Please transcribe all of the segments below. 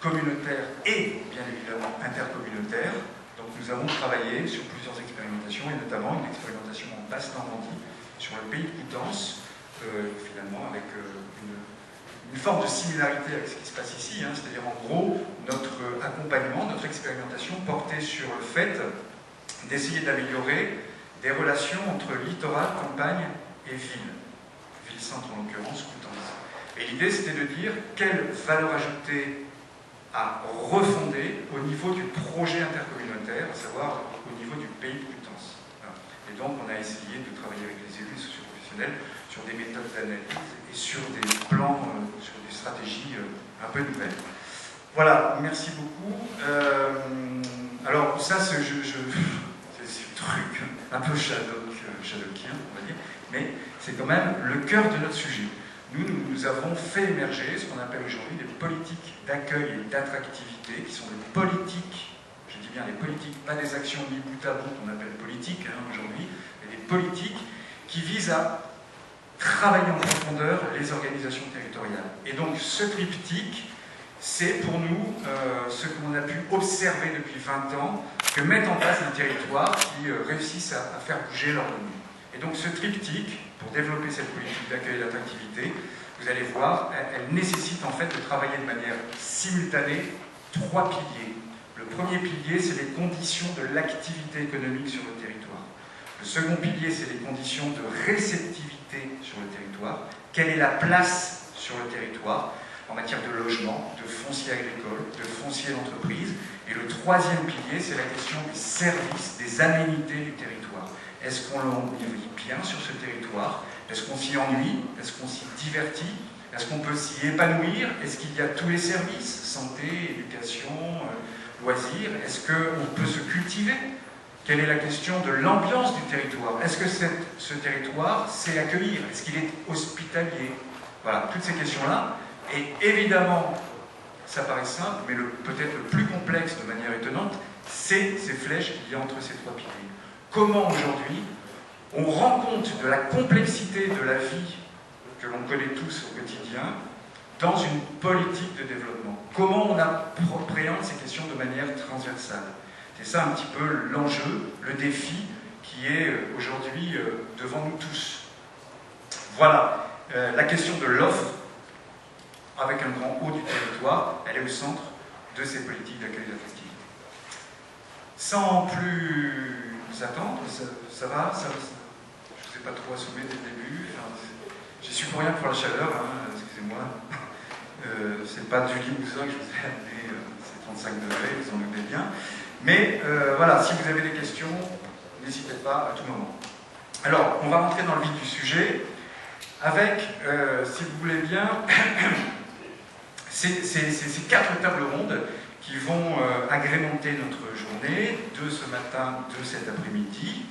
communautaire et bien évidemment intercommunautaire. Donc nous avons travaillé sur plusieurs expérimentations, et notamment une expérimentation en Basse-Normandie sur le pays de Coutances, finalement avec une forme de similarité avec ce qui se passe ici, hein, c'est-à-dire en gros notre accompagnement, notre expérimentation portait sur le fait d'essayer d'améliorer des relations entre littoral, campagne et ville. Ville-centre en l'occurrence, Coutances. Et l'idée c'était de dire quelle valeur ajoutée à refonder au niveau du projet intercommunautaire, à savoir au niveau du pays de Coutances. Et donc on a essayé de travailler avec les élus socioprofessionnels sur des méthodes d'analyse et sur des plans, sur des stratégies un peu nouvelles. Voilà, merci beaucoup. Alors ça, c'est un truc un peu shadowkien, on va dire, mais c'est quand même le cœur de notre sujet. Nous avons fait émerger ce qu'on appelle aujourd'hui des politiques d'accueil et d'attractivité, qui sont des politiques, je dis bien les politiques, pas des actions mis bout à bout qu'on appelle politiques hein, aujourd'hui, mais des politiques qui visent à travailler en profondeur les organisations territoriales. Et donc ce triptyque, c'est pour nous ce qu'on a pu observer depuis 20 ans, que mettent en place un territoire qui réussissent à faire bouger leur données. Et donc ce triptyque, pour développer cette politique d'accueil et d'attractivité, vous allez voir, elle nécessite en fait de travailler de manière simultanée 3 piliers. Le premier pilier, c'est les conditions de l'activité économique sur le territoire. Le second pilier, c'est les conditions de réceptivité sur le territoire. Quelle est la place sur le territoire en matière de logement, de foncier agricole, de foncier d'entreprise. Et le troisième pilier, c'est la question des services, des aménités du territoire. Est-ce qu'on vit bien sur ce territoire? Est-ce qu'on s'y ennuie? Est-ce qu'on s'y divertit? Est-ce qu'on peut s'y épanouir? Est-ce qu'il y a tous les services? Santé, éducation, loisirs? Est-ce qu'on peut se cultiver? Quelle est la question de l'ambiance du territoire? Est-ce que ce territoire sait accueillir? Est-ce qu'il est hospitalier? Voilà, toutes ces questions-là. Et évidemment, ça paraît simple, mais peut-être le plus complexe de manière étonnante, c'est ces flèches qu'il y a entre ces 3 piliers. Comment aujourd'hui on rend compte de la complexité de la vie que l'on connaît tous au quotidien dans une politique de développement? Comment on appréhende ces questions de manière transversale? C'est ça un petit peu l'enjeu, le défi qui est aujourd'hui devant nous tous. Voilà, la question de l'offre, avec un grand O du territoire, elle est au centre de ces politiques d'accueil et d'attractivité. Sans plus attendre, ça va, je ne vous ai pas trop assommé dès le début, enfin, j'y suis pour rien pour la chaleur, hein, excusez-moi. C'est pas du Limousin que je vous ai amené, c'est 35 degrés, vous en doutez bien. Mais voilà, si vous avez des questions, n'hésitez pas à tout moment. Alors, on va rentrer dans le vif du sujet avec, si vous voulez bien, ces 4 tables rondes qui vont agrémenter notre journée de ce matin, de cet après-midi,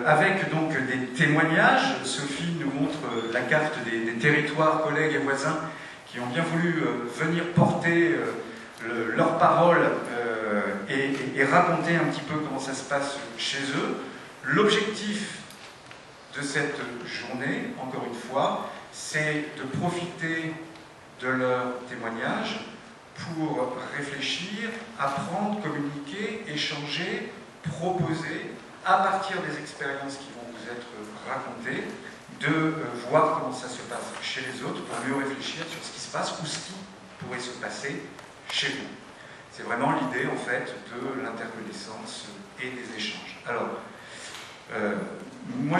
avec donc des témoignages. Sophie nous montre la carte des territoires, collègues et voisins qui ont bien voulu venir porter leurs paroles et raconter un petit peu comment ça se passe chez eux. L'objectif de cette journée, encore une fois, c'est de profiter de leurs témoignages pour réfléchir, apprendre, communiquer, échanger, proposer, à partir des expériences qui vont vous être racontées, de voir comment ça se passe chez les autres pour mieux réfléchir sur ce qui se passe ou ce qui pourrait se passer chez vous. C'est vraiment l'idée, en fait, de l'interconnaissance et des échanges. Alors, moi,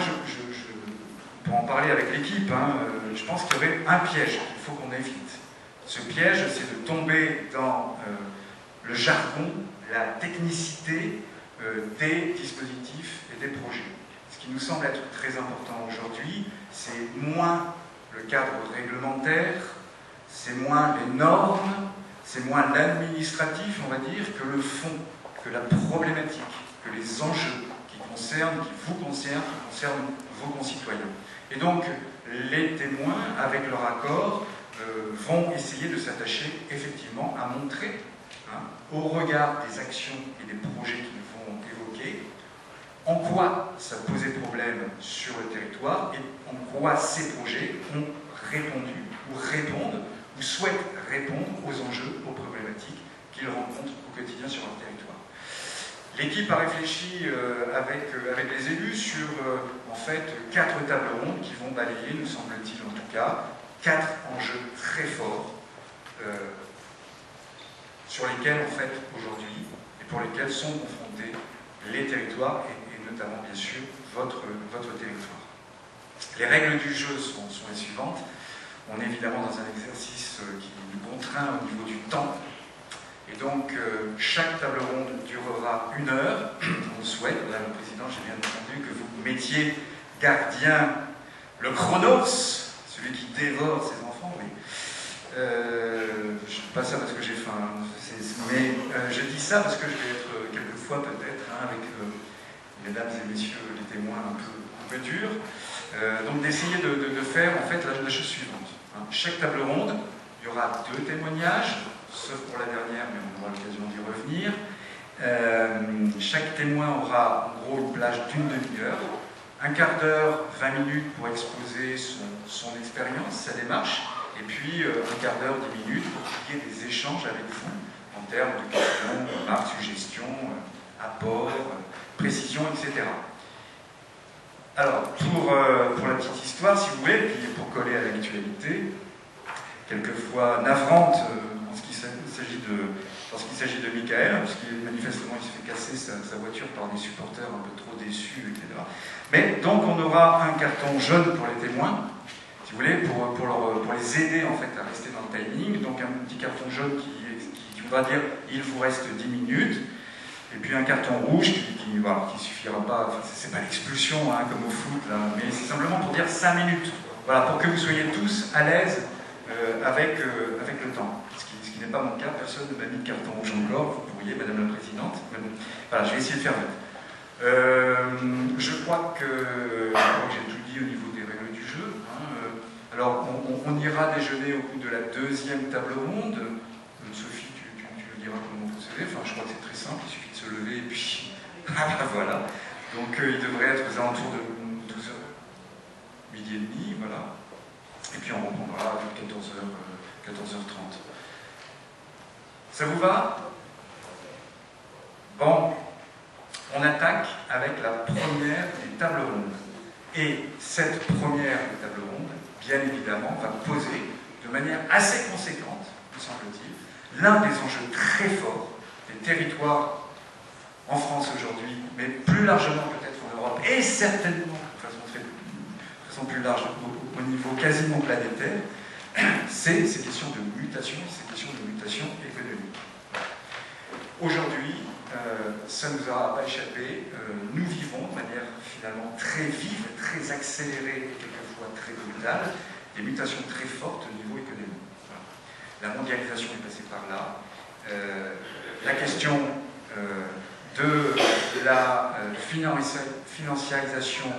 pour en parler avec l'équipe, hein, je pense qu'il y aurait un piège qu'il faut qu'on évite. Ce piège, c'est de tomber dans le jargon, la technicité des dispositifs et des projets. Ce qui nous semble être très important aujourd'hui, c'est moins le cadre réglementaire, c'est moins les normes, c'est moins l'administratif, on va dire, que le fond, que la problématique, que les enjeux qui vous concernent, qui concernent vos concitoyens. Et donc, les témoins, avec leur accord, vont essayer de s'attacher effectivement à montrer, hein, au regard des actions et des projets qu'ils vont évoquer, en quoi ça posait problème sur le territoire et en quoi ces projets ont répondu ou répondent ou souhaitent répondre aux enjeux, aux problématiques qu'ils rencontrent au quotidien sur leur territoire. L'équipe a réfléchi avec les élus sur en fait 4 tables rondes qui vont balayer, nous semble-t-il en tout cas, 4 enjeux très forts sur lesquels en fait aujourd'hui et pour lesquels sont confrontés les territoires et notamment bien sûr votre territoire. Les règles du jeu sont les suivantes. On est évidemment dans un exercice qui nous contraint au niveau du temps. Et donc, chaque table ronde durera 1 heure. On souhaite, Madame le Président, j'ai bien entendu que vous mettiez gardien le chronos, celui qui dévore ses enfants, oui. Je ne dis pas ça parce que j'ai faim, mais je dis ça parce que je vais être quelquefois peut-être avec mesdames et messieurs les témoins un peu durs. Donc d'essayer de faire en fait la chose suivante. Chaque table ronde, il y aura 2 témoignages, sauf pour la dernière, mais on aura l'occasion d'y revenir. Chaque témoin aura en gros une plage d'1 demi-heure, 1/4 d'heure, 20 minutes pour exposer son expérience, sa démarche, et puis 1/4 d'heure, 10 minutes pour qu'il y ait des échanges avec vous en termes de questions, remarques, suggestions, apports, précisions, etc. Alors, pour la petite histoire, si vous voulez, puis pour coller à l'actualité, quelquefois navrante lorsqu'il s'agit de Michael, parce qu'il manifestement il se fait casser sa voiture par des supporters un peu trop déçus, etc. Mais donc on aura un carton jaune pour les témoins, si vous voulez, pour les aider en fait à rester dans le timing. Donc un petit carton jaune qui voudra dire il vous reste 10 minutes. Et puis un carton rouge qui suffira pas, enfin, c'est pas l'expulsion hein, comme au foot, là, mais c'est simplement pour dire 5 minutes. Voilà, pour que vous soyez tous à l'aise avec le temps. Ce qui n'est pas mon cas, personne ne m'a mis de carton rouge encore, vous pourriez, Madame la Présidente. Mais bon, voilà, je vais essayer de faire vite. Je crois que j'ai tout dit au niveau des règles du jeu. Hein. Alors, on ira déjeuner au bout de la 2e table ronde. Sophie, tu me diras comment procéder. Enfin, je crois que c'est très simple, il suffit de se lever et puis... ah ben voilà. Donc il devrait être aux alentours de 12h, midi et demi, voilà. Et puis on reprendra à 14h30. Ça vous va? Bon, on attaque avec la première des tables rondes. Et cette première des tables rondes, bien évidemment, va poser de manière assez conséquente, me semble-t-il, l'un des enjeux très forts des territoires en France aujourd'hui, mais plus largement peut-être en Europe, et certainement de façon plus large au niveau quasiment planétaire, c'est ces questions de mutation, ces questions de mutation économique. Aujourd'hui, ça ne nous aura pas échappé, nous vivons de manière finalement très vive, très accélérée et quelquefois très brutale, des mutations très fortes au niveau économique. Voilà. La mondialisation est passée par là, la question de la financiarisation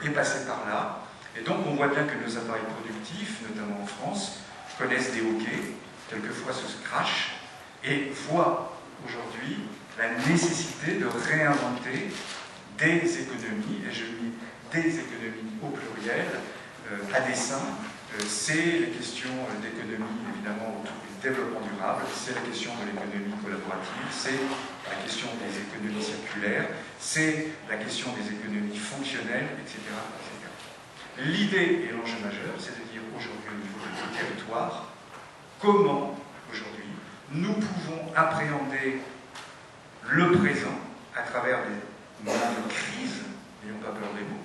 est passée par là, et donc on voit bien que nos appareils productifs, notamment en France, connaissent des hoquets, quelquefois se crachent, et voient aujourd'hui la nécessité de réinventer des économies, et je dis des économies au pluriel, à dessein. C'est les questions d'économie, évidemment, autour du développement durable, c'est la question de l'économie collaborative, c'est la question des économies circulaires, c'est la question des économies fonctionnelles, etc. etc. L'idée et l'enjeu majeur, c'est de dire aujourd'hui au niveau de nos territoires, comment aujourd'hui nous pouvons appréhender le présent à travers des moments de crise, n'ayons pas peur des mots,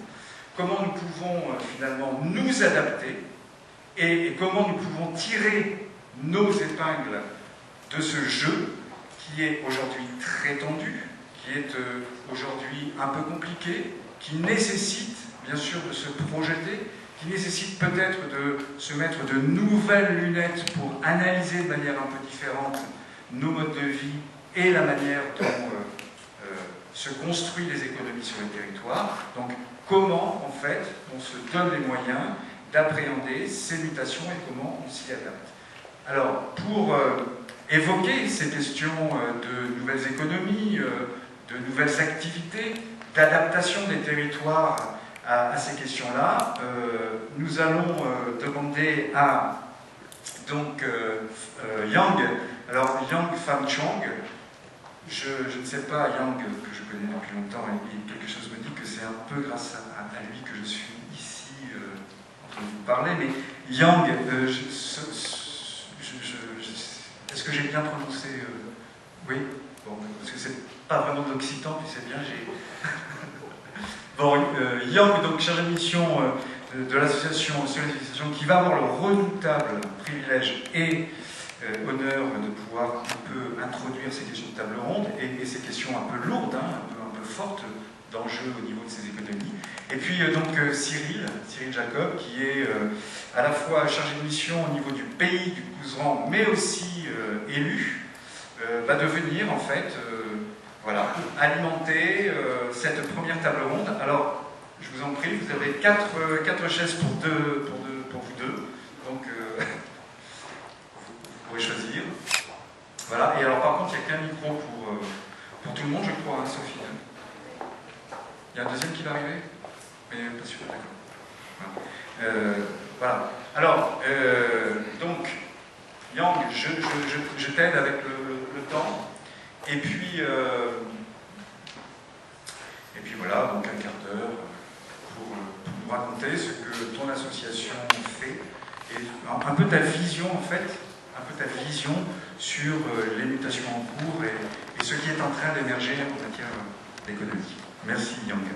comment nous pouvons finalement nous adapter et comment nous pouvons tirer nos épingles de ce jeu qui est aujourd'hui très tendu, qui est aujourd'hui un peu compliqué, qui nécessite bien sûr de se projeter, qui nécessite peut-être de se mettre de nouvelles lunettes pour analyser de manière un peu différente nos modes de vie et la manière dont se construisent les économies sur les territoires. Donc comment en fait on se donne les moyens d'appréhender ces mutations et comment on s'y adapte. Alors pour évoquer ces questions de nouvelles économies, de nouvelles activités, d'adaptation des territoires à ces questions-là, nous allons demander à Donc, Yang, alors Yang Pham Chuang, je ne sais pas, Yang, que je connais depuis longtemps, et quelque chose me dit que c'est un peu grâce à lui que je suis ici en train de vous parler, mais Yang, est-ce que j'ai bien prononcé oui, bon, parce que c'est pas vraiment de l'occitan, puis c'est bien, j'ai... Bon, Yang, donc chargé de mission de l'association Soleil qui va avoir le redoutable privilège et honneur de pouvoir un peu introduire ces questions de table ronde et ces questions un peu lourdes, hein, un peu fortes d'enjeux au niveau de ces économies. Et puis donc Cyril Jacob, qui est à la fois chargé de mission au niveau du pays du Couserans, mais aussi élu, va devenir en fait voilà, alimenter cette première table ronde. Alors, je vous en prie, vous avez quatre chaises pour vous deux, donc vous pourrez choisir. Voilà, et alors par contre, il n'y a qu'un micro pour tout le monde, je crois, hein, Sophie. Il y a un deuxième qui va arriver? Mais pas sûr, d'accord. Voilà. Alors, donc, Yang, je t'aide avec le temps. Et puis voilà, donc un quart d'heure pour nous raconter ce que ton association fait et un peu ta vision en fait, un peu ta vision sur les mutations en cours et ce qui est en train d'émerger en matière d'économie. Merci Yang.